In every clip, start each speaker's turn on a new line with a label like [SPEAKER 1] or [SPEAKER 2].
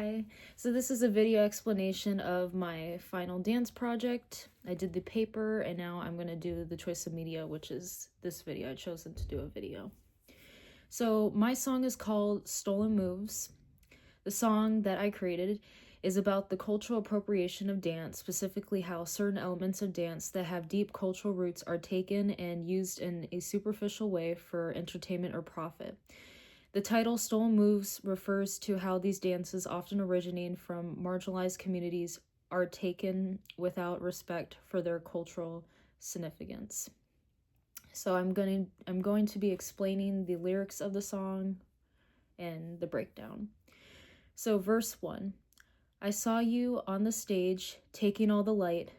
[SPEAKER 1] Hi. So this is a video explanation of my final dance project. I did the paper and now I'm going to do the choice of media, which is this video. I've chosen to do a video. So my song is called Stolen Moves. The song that I created is about the cultural appropriation of dance, specifically how certain elements of dance that have deep cultural roots are taken and used in a superficial way for entertainment or profit. The title Stolen Moves refers to how these dances, often originating from marginalized communities, are taken without respect for their cultural significance. So I'm going to be explaining the lyrics of the song and the breakdown. So verse 1. I saw you on the stage taking all the light,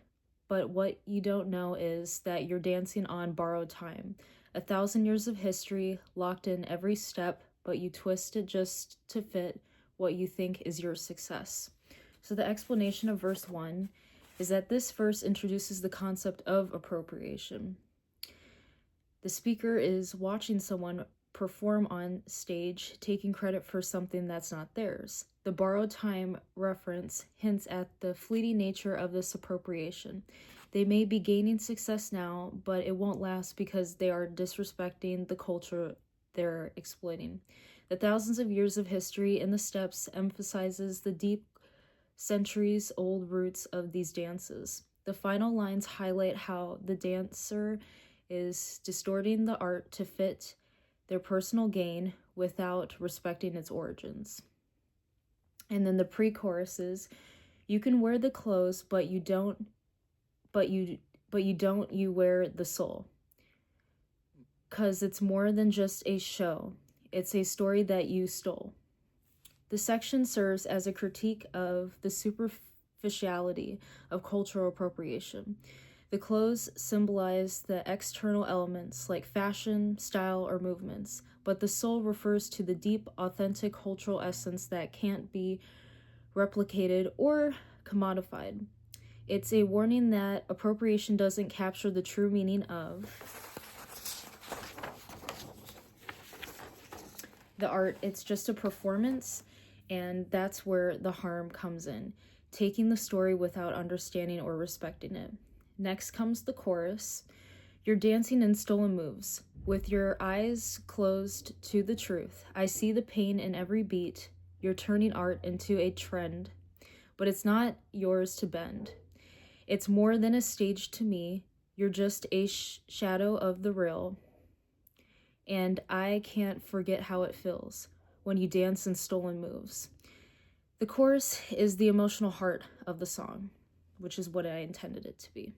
[SPEAKER 1] but what you don't know is that you're dancing on borrowed time. 1,000 years of history locked in every step, but you twist it just to fit what you think is your success. So the explanation of verse 1 is that this verse introduces the concept of appropriation. The speaker is watching someone perform on stage, taking credit for something that's not theirs. The borrowed time reference hints at the fleeting nature of this appropriation. They may be gaining success now, but it won't last because they are disrespecting the culture they're exploiting. The thousands of years of history in the steps emphasizes the deep, centuries-old roots of these dances. The final lines highlight how the dancer is distorting the art to fit their personal gain without respecting its origins. And then the pre-chorus is, you can wear the clothes, but you wear the soul. 'Cause it's more than just a show. It's a story that you stole. The section serves as a critique of the superficiality of cultural appropriation. The clothes symbolize the external elements like fashion, style, or movements, but the soul refers to the deep, authentic cultural essence that can't be replicated or commodified. It's a warning that appropriation doesn't capture the true meaning of the art. It's just a performance, and that's where the harm comes in, taking the story without understanding or respecting it. Next comes the chorus. You're dancing in stolen moves, with your eyes closed to the truth. I see the pain in every beat. You're turning art into a trend, but it's not yours to bend. It's more than a stage to me. You're just a shadow of the real. And I can't forget how it feels when you dance in stolen moves. The chorus is the emotional heart of the song, which is what I intended it to be.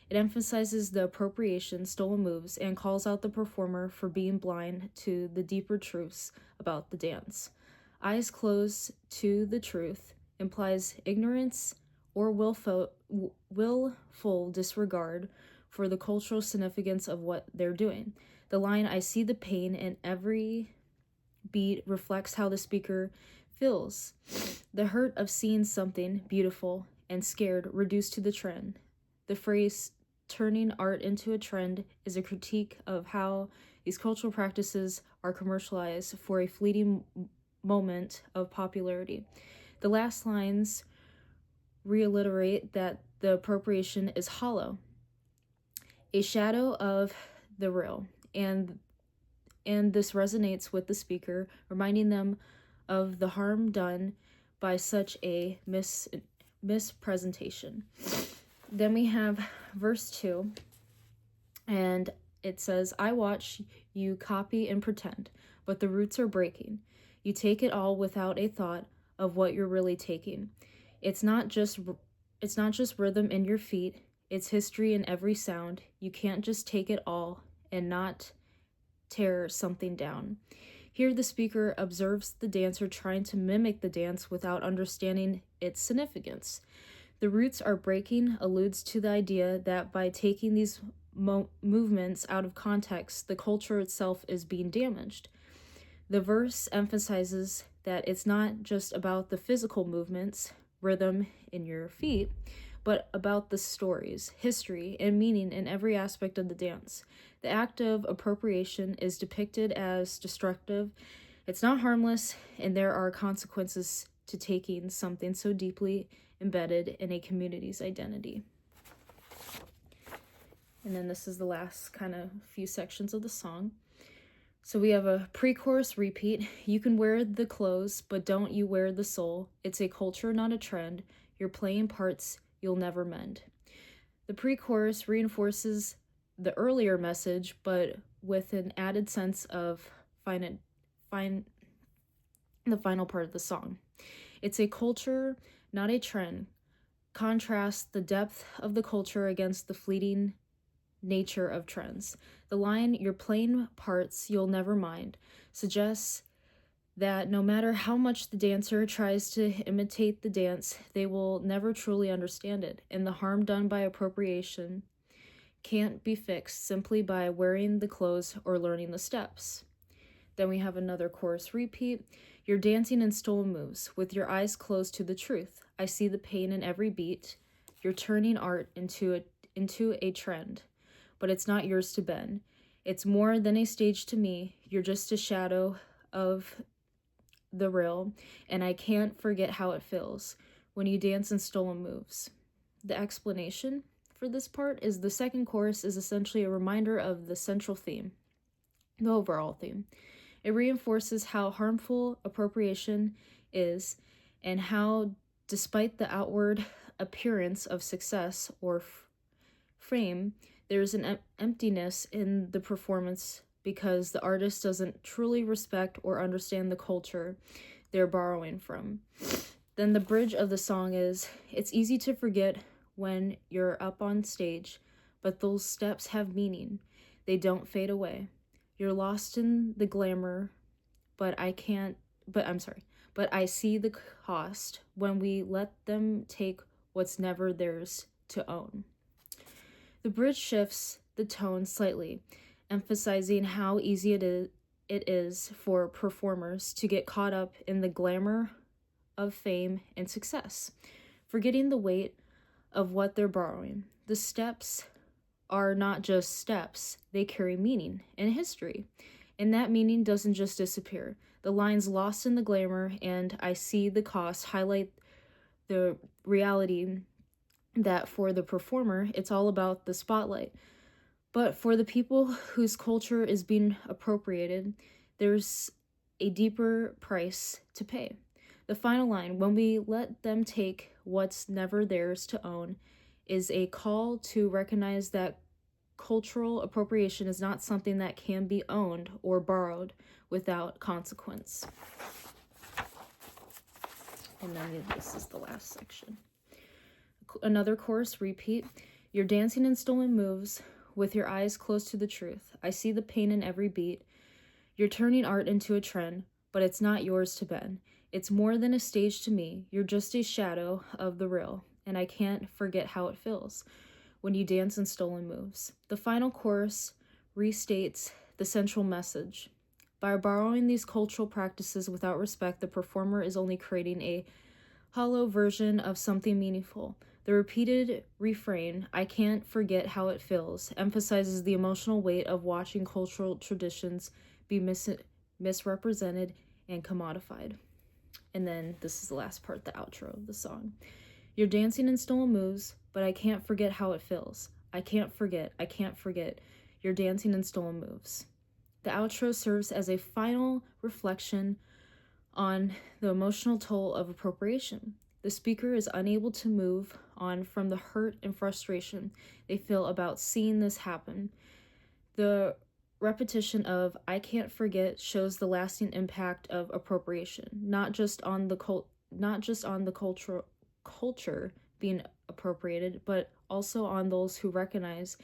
[SPEAKER 1] It emphasizes the appropriation, stolen moves, and calls out the performer for being blind to the deeper truths about the dance. Eyes closed to the truth implies ignorance or willful disregard for the cultural significance of what they're doing. The line, I see the pain in every beat, reflects how the speaker feels. The hurt of seeing something beautiful and scared reduced to the trend. The phrase, turning art into a trend, is a critique of how these cultural practices are commercialized for a fleeting moment of popularity. The last lines reiterate that the appropriation is hollow, a shadow of the real. And this resonates with the speaker, reminding them of the harm done by such a mispresentation. Then we have verse 2, and it says, I watch you copy and pretend, but the roots are breaking. You take it all without a thought of what you're really taking. It's not just rhythm in your feet, it's history in every sound. You can't just take it all and not tear something down. Here the speaker observes the dancer trying to mimic the dance without understanding its significance. The roots are breaking alludes to the idea that by taking these movements out of context, the culture itself is being damaged. The verse emphasizes that it's not just about the physical movements, rhythm in your feet, but about the stories, history, and meaning in every aspect of the dance. The act of appropriation is depicted as destructive. It's not harmless, and there are consequences to taking something so deeply embedded in a community's identity. And then this is the last kind of few sections of the song. So we have a pre-chorus repeat. You can wear the clothes, but don't you wear the soul. It's a culture, not a trend. You're playing parts you'll never mend. The pre-chorus reinforces the earlier message, but with an added sense of the final part of the song. It's a culture, not a trend. Contrast the depth of the culture against the fleeting nature of trends. The line, "You're playing parts you'll never mind," suggests that no matter how much the dancer tries to imitate the dance, they will never truly understand it, and the harm done by appropriation can't be fixed simply by wearing the clothes or learning the steps. Then we have another chorus repeat. You're dancing in stolen moves, with your eyes closed to the truth. I see the pain in every beat. You're turning art into a trend, but it's not yours to bend. It's more than a stage to me. You're just a shadow of the real, and I can't forget how it feels when you dance in stolen moves. The explanation for this part is the second chorus is essentially a reminder of the central theme, the overall theme. It reinforces how harmful appropriation is and how, despite the outward appearance of success or fame, there's an emptiness in the performance because the artist doesn't truly respect or understand the culture they're borrowing from. Then the bridge of the song is, it's easy to forget when you're up on stage, but those steps have meaning. They don't fade away. You're lost in the glamour, but I see the cost when we let them take what's never theirs to own. The bridge shifts the tone slightly, emphasizing how easy it is for performers to get caught up in the glamour of fame and success, forgetting the weight of what they're borrowing. The steps are not just steps, they carry meaning and history, and that meaning doesn't just disappear. The lines "lost in the glamour" and "I see the cost" highlight the reality that for the performer, it's all about the spotlight. But for the people whose culture is being appropriated, there's a deeper price to pay. The final line, "when we let them take what's never theirs to own," is a call to recognize that cultural appropriation is not something that can be owned or borrowed without consequence. And then this is the last section. Another chorus repeat. You're dancing in stolen moves, with your eyes close to the truth. I see the pain in every beat. You're turning art into a trend, but it's not yours to bend. It's more than a stage to me. You're just a shadow of the real, and I can't forget how it feels when you dance in stolen moves. The final chorus restates the central message. By borrowing these cultural practices without respect, the performer is only creating a hollow version of something meaningful. The repeated refrain, "I can't forget how it feels," emphasizes the emotional weight of watching cultural traditions be misrepresented and commodified. And then this is the last part, the outro of the song. You're dancing in stolen moves, but I can't forget how it feels. I can't forget. You're dancing in stolen moves. The outro serves as a final reflection on the emotional toll of appropriation. The speaker is unable to move on from the hurt and frustration they feel about seeing this happen. The repetition of "I can't forget" shows the lasting impact of appropriation, not just on the culture being appropriated, but also on those who recognize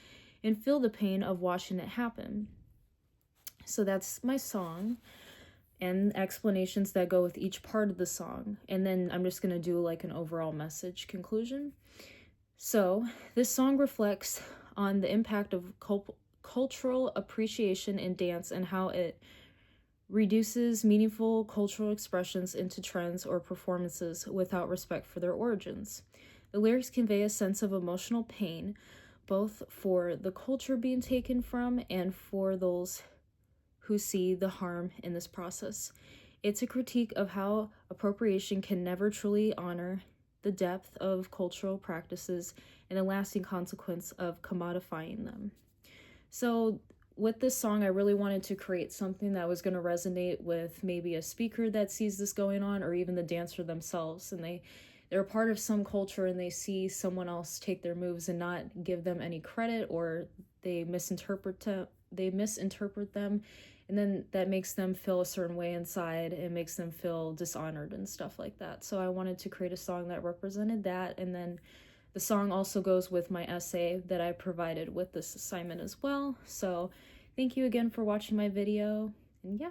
[SPEAKER 1] and feel the pain of watching it happen. So that's my song and explanations that go with each part of the song. And then I'm just going to do like an overall message conclusion. So this song reflects on the impact of cultural appreciation in dance and how it reduces meaningful cultural expressions into trends or performances without respect for their origins. The lyrics convey a sense of emotional pain, both for the culture being taken from and for those who see the harm in this process. It's a critique of how appropriation can never truly honor the depth of cultural practices and the lasting consequence of commodifying them. So with this song, I really wanted to create something that was going to resonate with maybe a speaker that sees this going on, or even the dancer themselves, and they're a part of some culture and they see someone else take their moves and not give them any credit, or they misinterpret them, and then that makes them feel a certain way inside and makes them feel dishonored and stuff like that. So I wanted to create a song that represented that, and then the song also goes with my essay that I provided with this assignment as well. So thank you again for watching my video, and yeah.